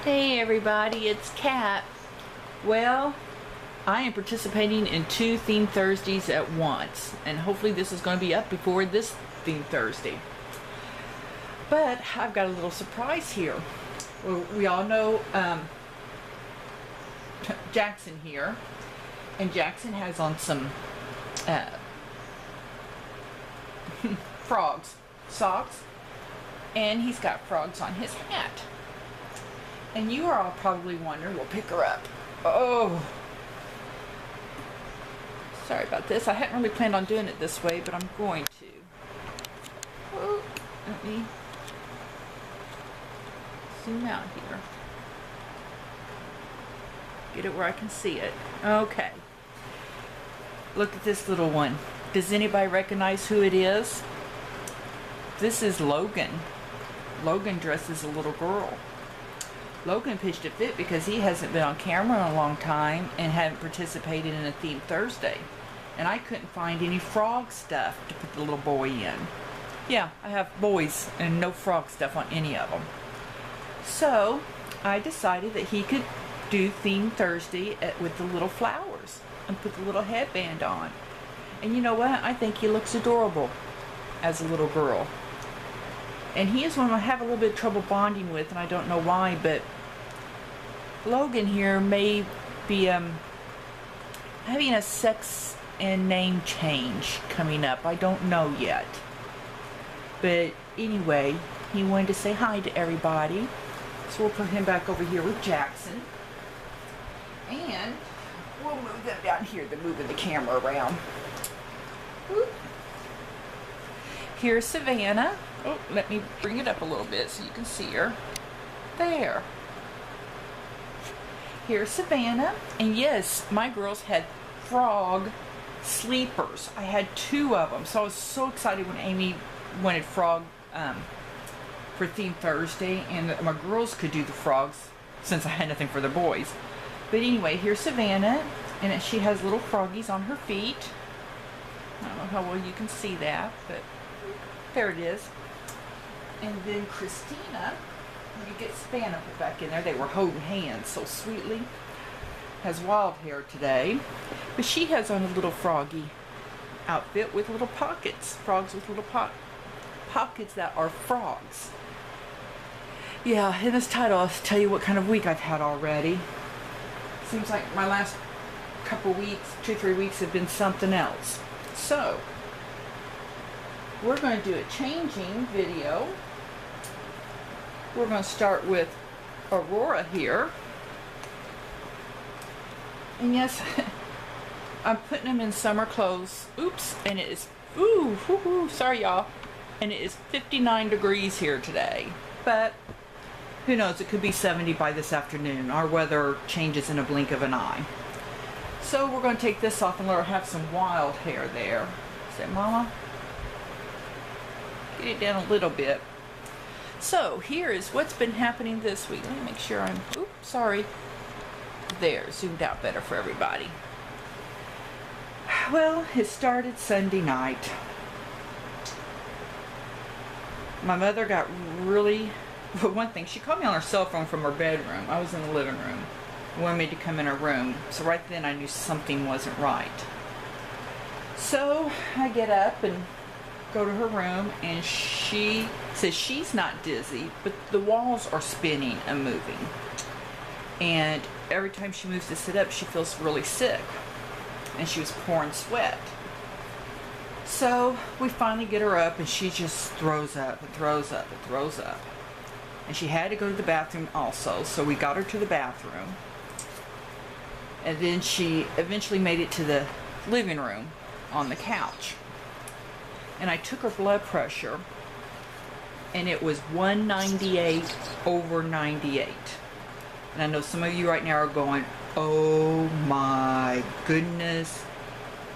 Hey everybody, it's Kat. Well, I am participating in 2 Theme Thursdays at once, and hopefully this is going to be up before this Theme Thursday. But I've got a little surprise here. Well, we all know Jackson here, and Jackson has on some frogs, socks, and he's got frogs on his hat. And you are all probably wondering, we'll pick her up. Oh, sorry about this. I hadn't really planned on doing it this way, but I'm going to. Oh, let me zoom out here. Get it where I can see it. Okay. Look at this little one. Does anybody recognize who it is? This is Logan. Logan dresses a little girl. Logan pitched a fit because he hasn't been on camera in a long time and hadn't participated in a Theme Thursday. And I couldn't find any frog stuff to put the little boy in. Yeah, I have boys and no frog stuff on any of them. So I decided that he could do Theme Thursday with the little flowers and put the little headband on. And you know what? I think he looks adorable as a little girl. And he is one I have a little bit of trouble bonding with, and I don't know why, but Logan here may be having a sex and name change coming up. I don't know yet. But anyway, he wanted to say hi to everybody. So we'll put him back over here with Jackson. And we'll move them down here. They're moving the camera around. Whoop. Here's Savannah. Oh, let me bring it up a little bit so you can see her. There. Here's Savannah. And yes, my girls had frog sleepers. I had 2 of them. So I was so excited when Amy wanted frog for Theme Thursday. And my girls could do the frogs since I had nothing for the boys. But anyway, here's Savannah. And she has little froggies on her feet. I don't know how well you can see that, but there it is. And then Christina, let me get Savannah put back in there. They were holding hands so sweetly. Has wild hair today. But she has on a little froggy outfit with little pockets. Frogs with little pockets that are frogs. Yeah, in this title, I'll tell you what kind of week I've had already. Seems like my last couple weeks, 2-3 weeks, have been something else. So, we're going to do a changing video. We're going to start with Aurora here. And yes, I'm putting them in summer clothes. Oops, and it is, sorry y'all. And it is 59 degrees here today. But, who knows, it could be 70 by this afternoon. Our weather changes in a blink of an eye. So we're going to take this off and let her have some wild hair there. Say, Mama? Get it down a little bit. So here is what's been happening this week. Let me make sure I'm, oops, sorry. There, zoomed out better for everybody. Well, it started Sunday night. My mother got really, well, one thing, she called me on her cell phone from her bedroom. I was in the living room. Wanted me to come in her room. So right then I knew something wasn't right. So I get up and go to her room, and she says she's not dizzy, but the walls are spinning and moving. And every time she moves to sit up, she feels really sick. And she was pouring sweat. So we finally get her up, and she just throws up and throws up and throws up. And she had to go to the bathroom also, so we got her to the bathroom. And then she eventually made it to the living room on the couch. And I took her blood pressure, and it was 198/98. And I know some of you right now are going, oh my goodness,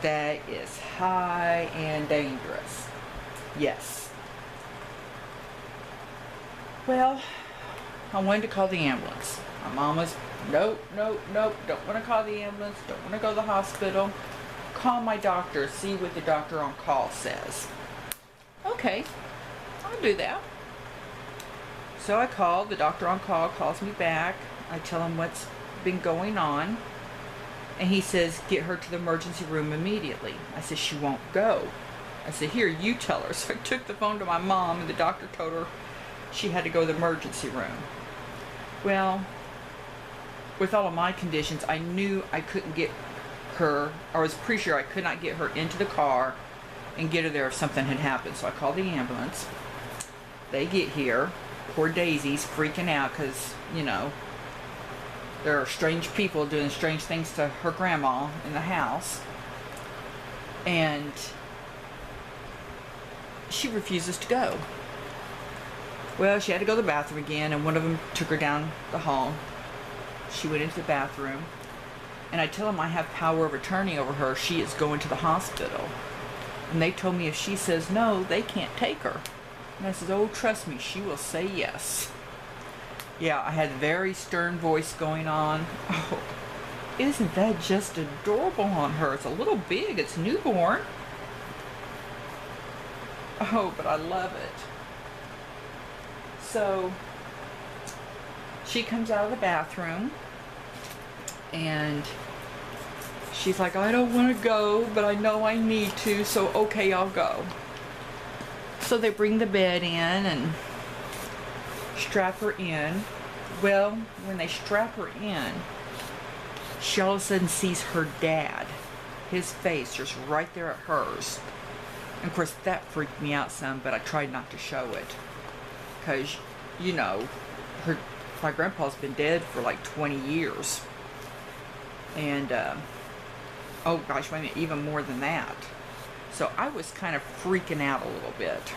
that is high and dangerous. Yes. Well, I wanted to call the ambulance. My mom was, nope, don't want to call the ambulance, don't want to go to the hospital. Call my doctor, see what the doctor on call says. Okay, I'll do that. So I called, the doctor on call calls me back. I tell him what's been going on. And he says, get her to the emergency room immediately. I said, she won't go. I said, here, you tell her. So I took the phone to my mom, and the doctor told her she had to go to the emergency room. Well, with all of my conditions, I knew I couldn't get her, or I was pretty sure I could not get her into the car and get her there if something had happened. So I called the ambulance. They get here. Poor Daisy's freaking out because, you know, there are strange people doing strange things to her grandma in the house. And she refuses to go. Well, she had to go to the bathroom again, and one of them took her down the hall. She went into the bathroom, and I tell them I have power of attorney over her. She is going to the hospital. And they told me if she says no, they can't take her. And I said, oh, trust me, she will say yes. Yeah, I had a very stern voice going on. Oh, isn't that just adorable on her? It's a little big. It's newborn. Oh, but I love it. So she comes out of the bathroom, and she's like, I don't want to go, but I know I need to, so okay, I'll go. So they bring the bed in and strap her in. Well, when they strap her in, she all of a sudden sees her dad, his face just right there at hers. And of course that freaked me out some, but I tried not to show it. Because, you know, my grandpa's been dead for like 20 years. And, oh gosh, wait a minute, even more than that. So I was kind of freaking out a little bit.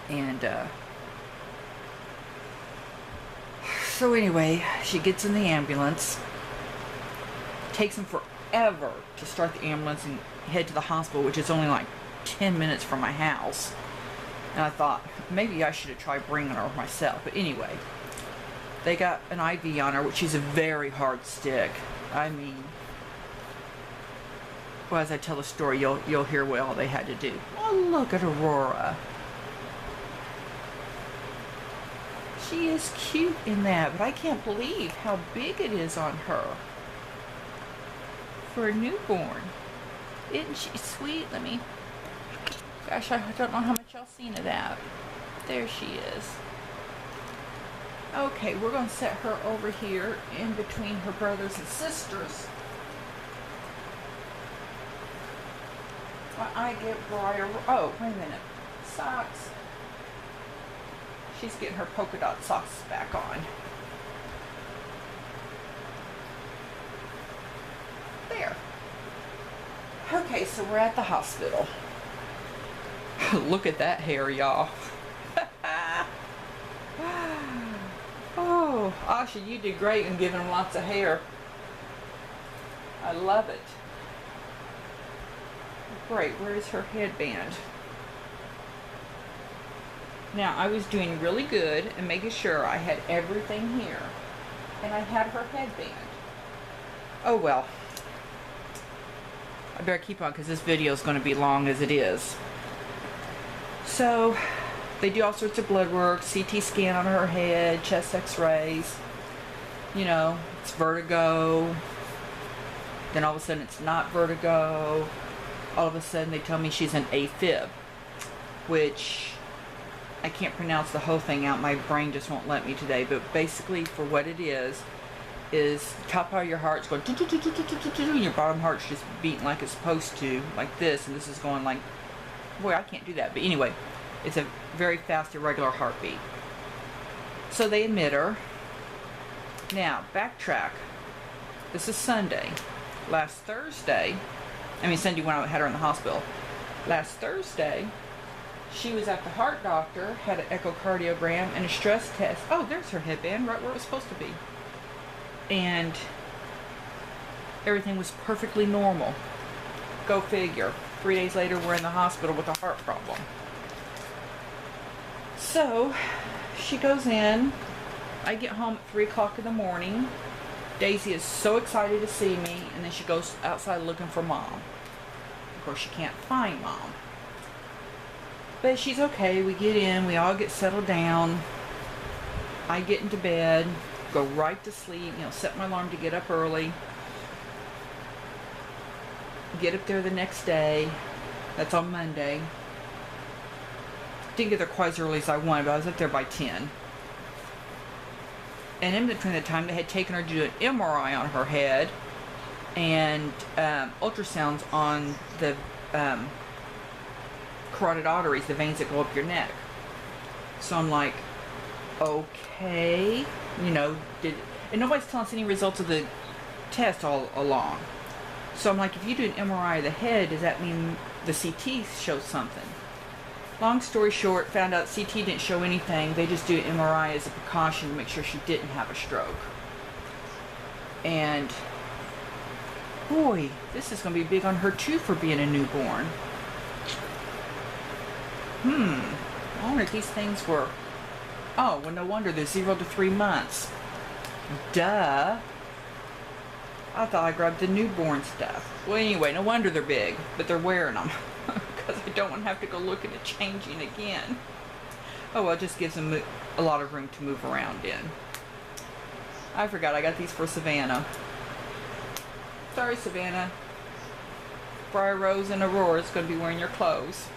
And, so anyway, she gets in the ambulance. Takes them forever to start the ambulance and head to the hospital, which is only like 10 minutes from my house. And I thought, maybe I should have tried bringing her myself. But anyway, they got an IV on her, which is a very hard stick. I mean, well, as I tell the story, you'll hear what all they had to do. Oh, look at Aurora. She is cute in that, but I can't believe how big it is on her for a newborn. Isn't she sweet? Let me... Gosh, I don't know how much y'all seen of that. There she is. Okay, we're going to set her over here in between her brothers and sisters. While I get Briar... Oh, wait a minute. Socks. She's getting her polka dot socks back on. There. Okay, so we're at the hospital. Look at that hair, y'all. Oh, Asha, you did great in giving him lots of hair. I love it. Great, where is her headband? Now, I was doing really good and making sure I had everything here. And I had her headband. Oh well. I better keep on because this video is going to be long as it is. So, they do all sorts of blood work, CT scan on her head, chest x-rays. You know, it's vertigo. Then all of a sudden it's not vertigo. All of a sudden they tell me she's an AFib, which I can't pronounce the whole thing out. My brain just won't let me today. But basically, for what it is top part of your heart's going and your bottom heart's just beating like it's supposed to, like this, and this is going like, boy, I can't do that. But anyway, it's a very fast, irregular heartbeat. So they admit her. Now, backtrack. This is Sunday. Last Thursday, Sunday when I had her in the hospital. Last Thursday, she was at the heart doctor, had an echocardiogram and a stress test. Oh, there's her headband, right where it was supposed to be. And everything was perfectly normal. Go figure. 3 days later, we're in the hospital with a heart problem. So, she goes in. I get home at 3 o'clock in the morning. Daisy is so excited to see me, and then she goes outside looking for Mom. Of course, she can't find Mom. But she's okay. We get in, we all get settled down. I get into bed, go right to sleep, set my alarm to get up early. Get up there the next day. That's on Monday. Didn't get there quite as early as I wanted, but I was up there by 10. And in between the time, they had taken her to do an MRI on her head and ultrasounds on the carotid arteries, the veins that go up your neck. So I'm like, okay, and nobody's telling us any results of the test all along. So I'm like, if you do an MRI of the head, does that mean the CT shows something? Long story short, found out CT didn't show anything. They just do an MRI as a precaution to make sure she didn't have a stroke. And boy, this is going to be big on her too for being a newborn. I wonder if these things were... Oh, well, no wonder they're 0 to 3 months. Duh. I thought I grabbed the newborn stuff. Well, anyway, no wonder they're big, but they're wearing them. Because I don't want to have to go looking at changing again. Oh, well, it just gives them a lot of room to move around in. I forgot I got these for Savannah. Sorry, Savannah. Briar Rose and Aurora is going to be wearing your clothes.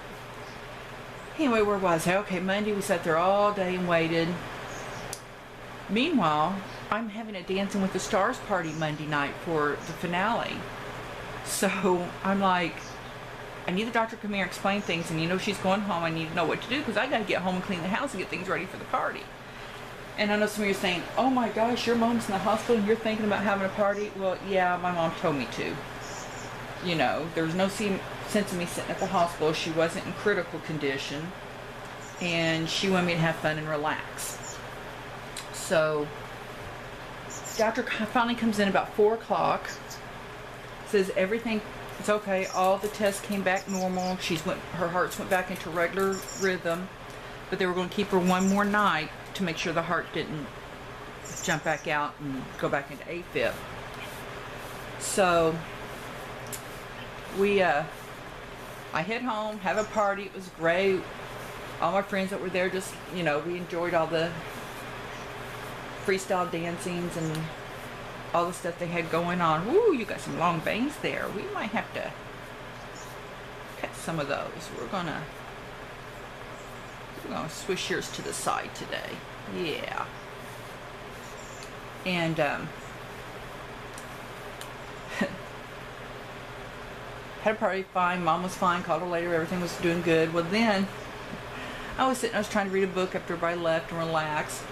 Anyway, where was I? Okay, Monday we sat there all day and waited. Meanwhile, I'm having a Dancing with the Stars party Monday night for the finale. So I'm like, I need the doctor to come here and explain things, and she's going home. I need to know what to do because I got to get home and clean the house and get things ready for the party. And I know some of you are saying, oh my gosh, your mom's in the hospital and you're thinking about having a party. Well, yeah, my mom told me to. There's no sense of me sitting at the hospital. She wasn't in critical condition, and she wanted me to have fun and relax. So, doctor finally comes in about 4 o'clock, says everything is okay. All the tests came back normal. Her hearts went back into regular rhythm, but they were going to keep her one more night to make sure the heart didn't jump back out and go back into AFib. So I hit home, have a party. It was great. All my friends that were there just, we enjoyed all the freestyle dancings and all the stuff they had going on. Woo, you got some long bangs there. We might have to cut some of those. We're gonna swish yours to the side today. Yeah. And had a party, fine. Mom was fine. Called her later. Everything was doing good. Well, then I was trying to read a book after everybody left and relax.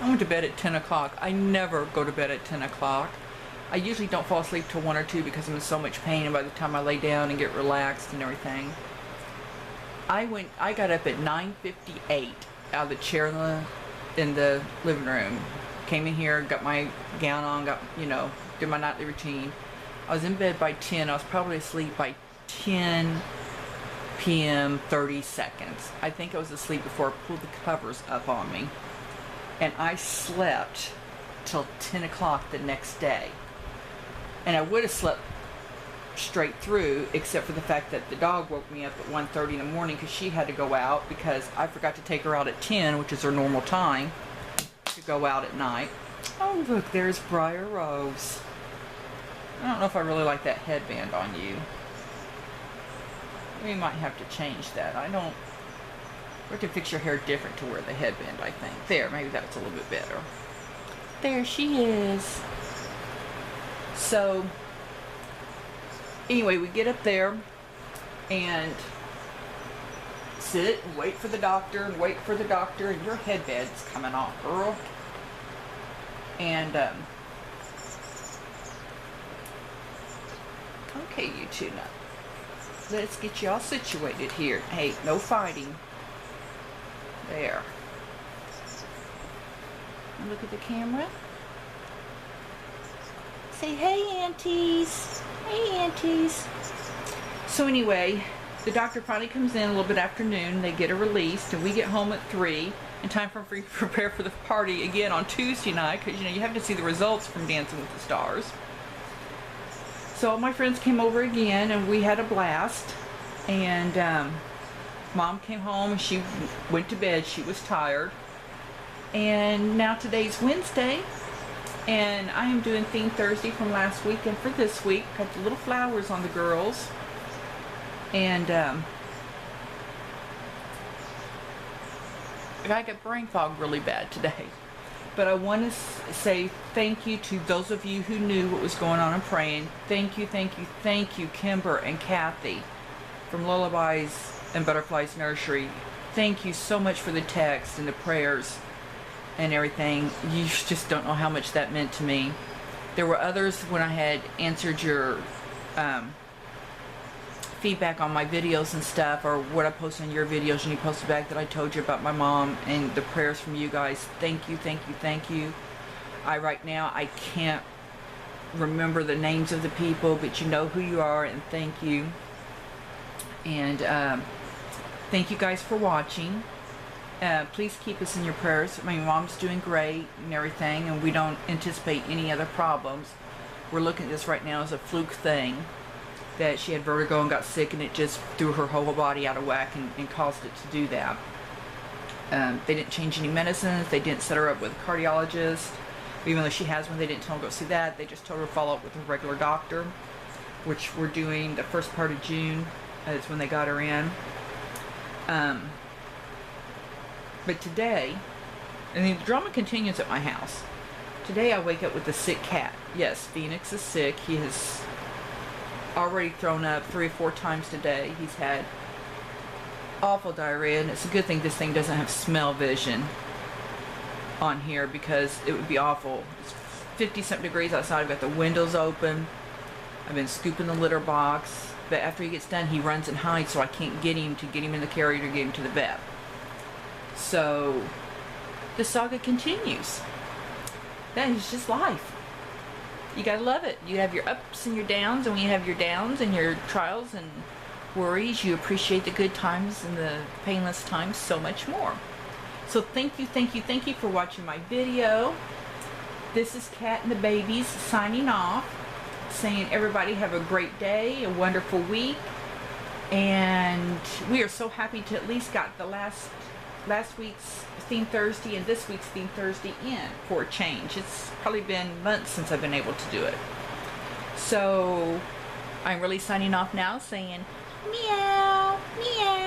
I went to bed at 10 o'clock. I never go to bed at 10 o'clock. I usually don't fall asleep till 1 or 2 because I'm in so much pain, and by the time I lay down and get relaxed and everything. I got up at 9:58 out of the chair in the living room. Came in here, got my gown on, did my nightly routine. I was in bed by 10. I was probably asleep by 10 p.m. 30 seconds. I think I was asleep before I pulled the covers up on me. And I slept till 10 o'clock the next day. And I would have slept straight through, except for the fact that the dog woke me up at 1:30 in the morning because she had to go out because I forgot to take her out at 10, which is her normal time to go out at night. Oh, look, there's Briar Rose. I don't know if I really like that headband on you. We might have to change that. We have to fix your hair different to wear the headband, I think. There, maybe that's a little bit better. There she is. So, anyway, we get up there and sit and wait for the doctor and wait for the doctor, and your headband's coming off, girl. And, okay, you two now. Let's get you all situated here. Hey, no fighting. There. Look at the camera. Say, hey, aunties. Hey, aunties. So anyway, the doctor finally comes in a little bit after noon. They get her released, and we get home at 3. In time for prepare for the party again on Tuesday night, because you have to see the results from Dancing with the Stars. So all my friends came over again, and we had a blast. And Mom came home and she went to bed. She was tired. And now today's Wednesday. And I am doing Theme Thursday from last week and for this week. Got the little flowers on the girls. And I got brain fog really bad today. But I want to say thank you to those of you who knew what was going on and praying. Thank you, thank you, thank you, Kimber and Kathy from Lullabies and Butterflies Nursery. Thank you so much for the text and the prayers and everything. You just don't know how much that meant to me. There were others when I had answered your feedback on my videos and stuff, or what I posted on your videos and you posted back, that I told you about my mom and the prayers from you guys. Thank you, thank you, thank you. Right now I can't remember the names of the people, but you know who you are, and thank you. And thank you guys for watching. Please keep us in your prayers. My mom's doing great and everything, and we don't anticipate any other problems. We're looking at this right now as a fluke thing, that she had vertigo and got sick, and it just threw her whole body out of whack and caused it to do that. They didn't change any medicines. They didn't set her up with a cardiologist. Even though she has one, they didn't tell her to go see that. They just told her to follow up with a regular doctor, which we're doing the first part of June. Is when they got her in. But today, and the drama continues at my house. Today I wake up with a sick cat. Yes, Phoenix is sick. He has already thrown up 3 or 4 times today. He's had awful diarrhea, and it's a good thing this thing doesn't have smell vision on here, because it would be awful. It's 50-something degrees outside. I've got the windows open. I've been scooping the litter box, but after he gets done, he runs and hides, so I can't get him in the carrier to get him to the vet. So the saga continues. That is just life. You gotta love it. You have your ups and your downs, and when you have your downs and your trials and worries, you appreciate the good times and the painless times so much more. So thank you, thank you, thank you for watching my video. This is Kat and the babies signing off, saying everybody have a great day, a wonderful week, and we are so happy to at least got the last week's Theme Thursday and this week's Theme Thursday in for a change. It's probably been months since I've been able to do it. So I'm really signing off now, saying meow, meow.